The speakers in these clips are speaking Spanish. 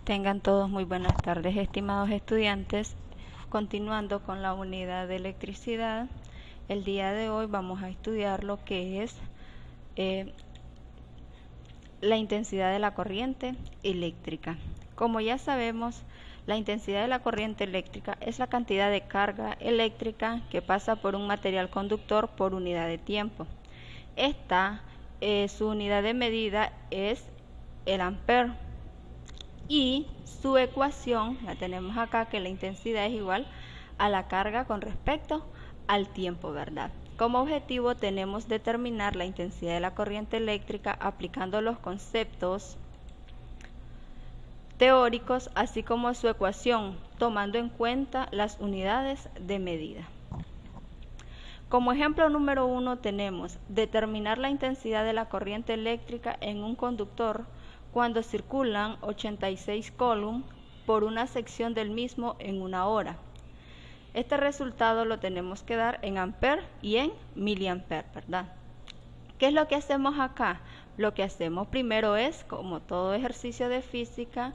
Tengan todos muy buenas tardes, estimados estudiantes. Continuando con la unidad de electricidad, el día de hoy vamos a estudiar lo que es la intensidad de la corriente eléctrica. Como ya sabemos, la intensidad de la corriente eléctrica es la cantidad de carga eléctrica que pasa por un material conductor por unidad de tiempo. Su unidad de medida es el ampere. Y su ecuación la tenemos acá, que la intensidad es igual a la carga con respecto al tiempo, ¿verdad? Como objetivo tenemos determinar la intensidad de la corriente eléctrica aplicando los conceptos teóricos, así como su ecuación, tomando en cuenta las unidades de medida. Como ejemplo número 1 tenemos determinar la intensidad de la corriente eléctrica en un conductor cuando circulan 86 coulombs por una sección del mismo en una hora. Este resultado lo tenemos que dar en ampere y en miliampere, ¿verdad? ¿Qué es lo que hacemos acá? Lo que hacemos primero es, como todo ejercicio de física,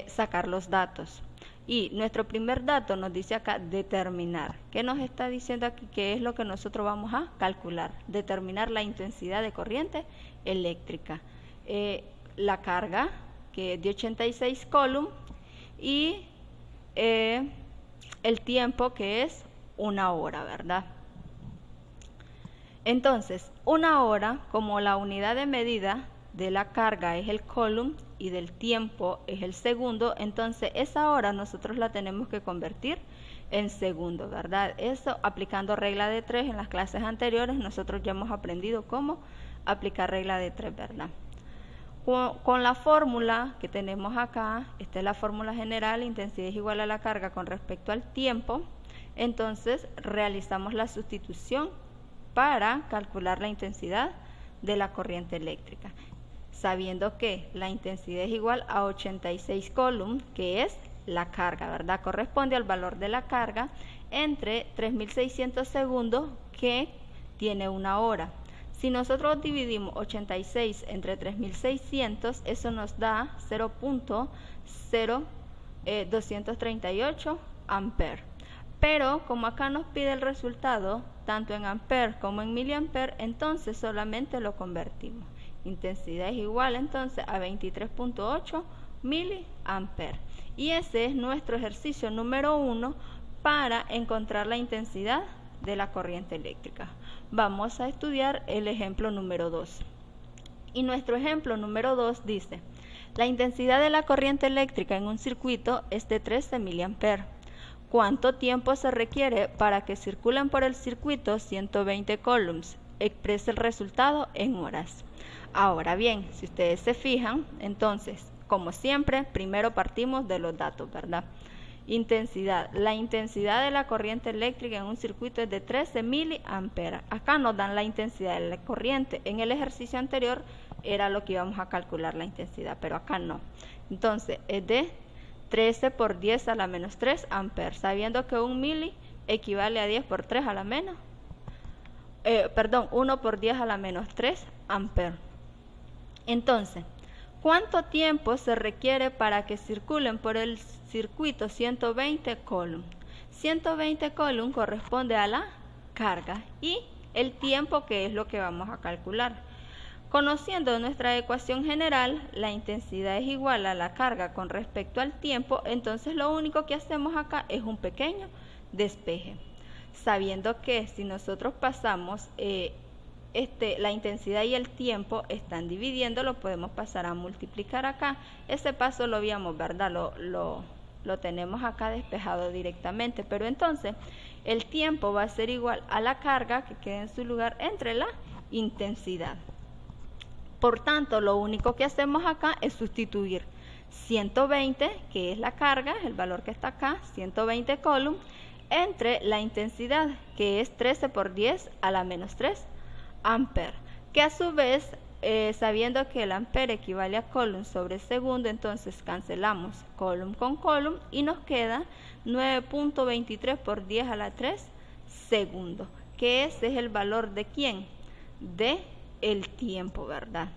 sacar los datos. Y nuestro primer dato nos dice acá determinar. ¿Qué nos está diciendo aquí? ¿Qué es lo que nosotros vamos a calcular? Determinar la intensidad de corriente eléctrica. La carga, que es de 86 coulombs, y el tiempo, que es una hora, ¿verdad? Entonces, una hora, como la unidad de medida de la carga es el coulomb y del tiempo es el segundo, entonces esa hora nosotros la tenemos que convertir en segundo, ¿verdad? Eso aplicando regla de 3 en las clases anteriores, nosotros ya hemos aprendido cómo aplicar regla de 3, ¿verdad? Con la fórmula que tenemos acá, esta es la fórmula general, intensidad es igual a la carga con respecto al tiempo. Entonces realizamos la sustitución para calcular la intensidad de la corriente eléctrica, sabiendo que la intensidad es igual a 86 coulombs, que es la carga, ¿verdad? Corresponde al valor de la carga entre 3600 segundos, que tiene una hora. Si nosotros dividimos 86 entre 3600, eso nos da 0.0238 ampere. Pero como acá nos pide el resultado, tanto en ampere como en miliampere, entonces solamente lo convertimos. Intensidad es igual entonces a 23.8 miliampere. Y ese es nuestro ejercicio número 1 para encontrar la intensidad de la corriente eléctrica. Vamos a estudiar el ejemplo número 2. Y nuestro ejemplo número 2 dice: la intensidad de la corriente eléctrica en un circuito es de 13 miliampere. ¿Cuánto tiempo se requiere para que circulen por el circuito 120 coulombs? Expresa el resultado en horas. Ahora bien, si ustedes se fijan, entonces, como siempre, primero partimos de los datos, ¿verdad? Intensidad. La intensidad de la corriente eléctrica en un circuito es de 13 miliamperes. Acá nos dan la intensidad de la corriente. En el ejercicio anterior era lo que íbamos a calcular la intensidad, pero acá no. Entonces, es de 13 por 10 a la menos 3 amperes, sabiendo que un mili equivale a 10 por 3 a la menos, 1 por 10 a la menos 3 amperes. Entonces, ¿cuánto tiempo se requiere para que circulen por el circuito 120 coulombs? 120 coulombs corresponde a la carga y el tiempo, que es lo que vamos a calcular. Conociendo nuestra ecuación general, la intensidad es igual a la carga con respecto al tiempo, entonces lo único que hacemos acá es un pequeño despeje. Sabiendo que si nosotros pasamos la intensidad y el tiempo están dividiendo, lo podemos pasar a multiplicar acá. Ese paso lo habíamos, ¿verdad? Lo tenemos acá despejado directamente, pero entonces el tiempo va a ser igual a la carga que queda en su lugar entre la intensidad. Por tanto, lo único que hacemos acá es sustituir 120, que es la carga, el valor que está acá, 120 coulombs, entre la intensidad, que es 13 por 10 a la menos 3 ampere, que a su vez, sabiendo que el ampere equivale a coulomb sobre segundo, entonces cancelamos coulomb con coulomb y nos queda 9.23 por 10 a la 3 segundos, que ese es el valor de ¿quién? De el tiempo, ¿verdad?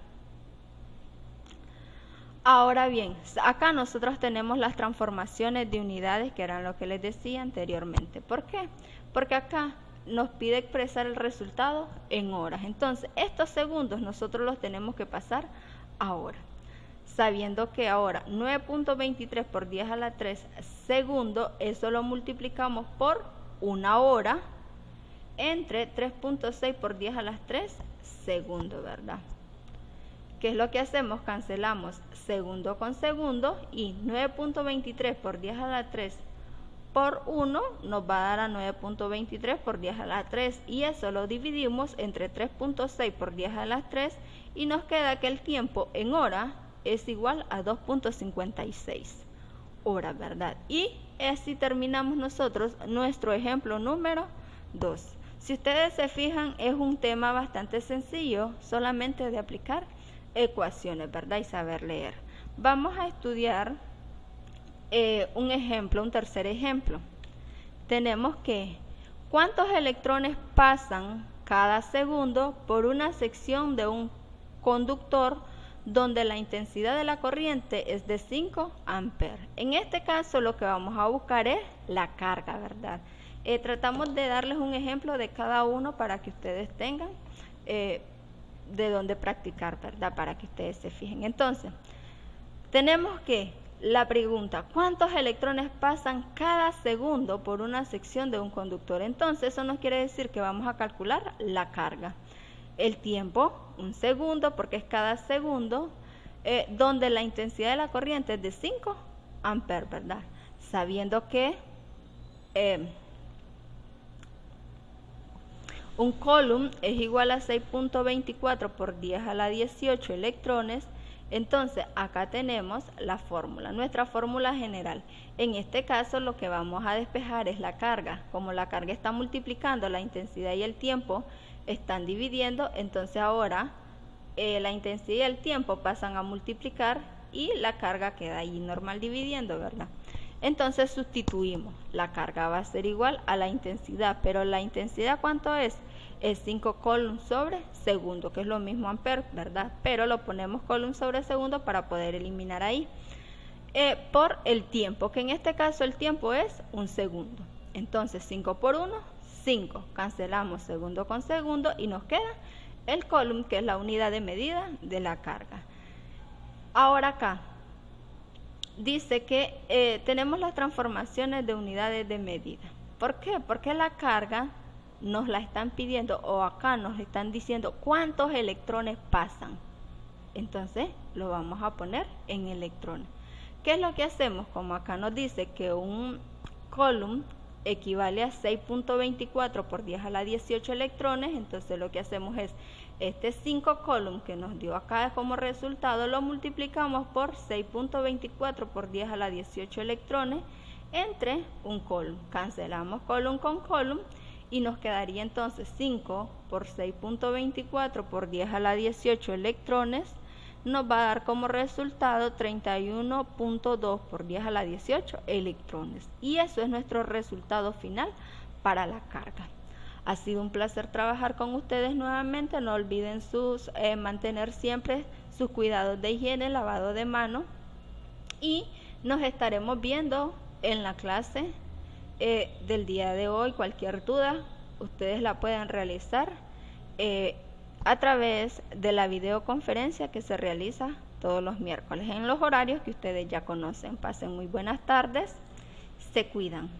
Ahora bien, acá nosotros tenemos las transformaciones de unidades, que eran lo que les decía anteriormente. ¿Por qué? Porque acá nos pide expresar el resultado en horas. Entonces, estos segundos nosotros los tenemos que pasar a horas. Sabiendo que ahora 9.23 por 10 a la 3 segundo, eso lo multiplicamos por una hora entre 3.6 por 10 a las 3 segundo, ¿verdad? ¿Qué es lo que hacemos? Cancelamos segundo con segundo y 9.23 por 10 a la 3 por 1 nos va a dar a 9.23 por 10 a la 3 y eso lo dividimos entre 3.6 por 10 a la 3 y nos queda que el tiempo en hora es igual a 2.56 horas, ¿verdad? Y así terminamos nosotros nuestro ejemplo número 2. Si ustedes se fijan, es un tema bastante sencillo, solamente de aplicar ecuaciones, ¿verdad? Y saber leer. Vamos a estudiar un ejemplo, un tercer ejemplo. Tenemos que, ¿cuántos electrones pasan cada segundo por una sección de un conductor donde la intensidad de la corriente es de 5 amperes? En este caso lo que vamos a buscar es la carga, ¿verdad? Tratamos de darles un ejemplo de cada uno para que ustedes tengan de dónde practicar, ¿verdad? Para que ustedes se fijen. Entonces, tenemos que la pregunta, ¿cuántos electrones pasan cada segundo por una sección de un conductor? Entonces, eso nos quiere decir que vamos a calcular la carga. El tiempo, un segundo, porque es cada segundo, donde la intensidad de la corriente es de 5 amperes, ¿verdad? Sabiendo que un coulomb es igual a 6.24 por 10 a la 18 electrones. Entonces, acá tenemos la fórmula, nuestra fórmula general. En este caso, lo que vamos a despejar es la carga. Como la carga está multiplicando, la intensidad y el tiempo están dividiendo, entonces ahora la intensidad y el tiempo pasan a multiplicar y la carga queda ahí normal dividiendo, ¿verdad? Entonces sustituimos, la carga va a ser igual a la intensidad, pero la intensidad ¿cuánto es? Es 5 coulombs sobre segundo, que es lo mismo amperes, ¿verdad? Pero lo ponemos coulombs sobre segundo para poder eliminar ahí. Por el tiempo, que en este caso el tiempo es un segundo. Entonces 5 por 1, 5. Cancelamos segundo con segundo y nos queda el coulomb, que es la unidad de medida de la carga. Ahora acá dice que tenemos las transformaciones de unidades de medida. ¿Por qué? Porque la carga nos la están pidiendo, o acá nos están diciendo cuántos electrones pasan. Entonces lo vamos a poner en electrones. ¿Qué es lo que hacemos? Como acá nos dice que un coulomb equivale a 6.24 por 10 a la 18 electrones, entonces lo que hacemos es este 5 coulomb que nos dio acá como resultado, lo multiplicamos por 6.24 por 10 a la 18 electrones entre un coulomb. Cancelamos coulomb con coulomb y nos quedaría entonces 5 por 6.24 por 10 a la 18 electrones, nos va a dar como resultado 31.2 por 10 a la 18 electrones. Y eso es nuestro resultado final para la carga. Ha sido un placer trabajar con ustedes nuevamente. No olviden mantener siempre sus cuidados de higiene, lavado de manos. Y nos estaremos viendo en la clase del día de hoy. Cualquier duda, ustedes la pueden realizar a través de la videoconferencia que se realiza todos los miércoles en los horarios que ustedes ya conocen. Pasen muy buenas tardes, se cuidan.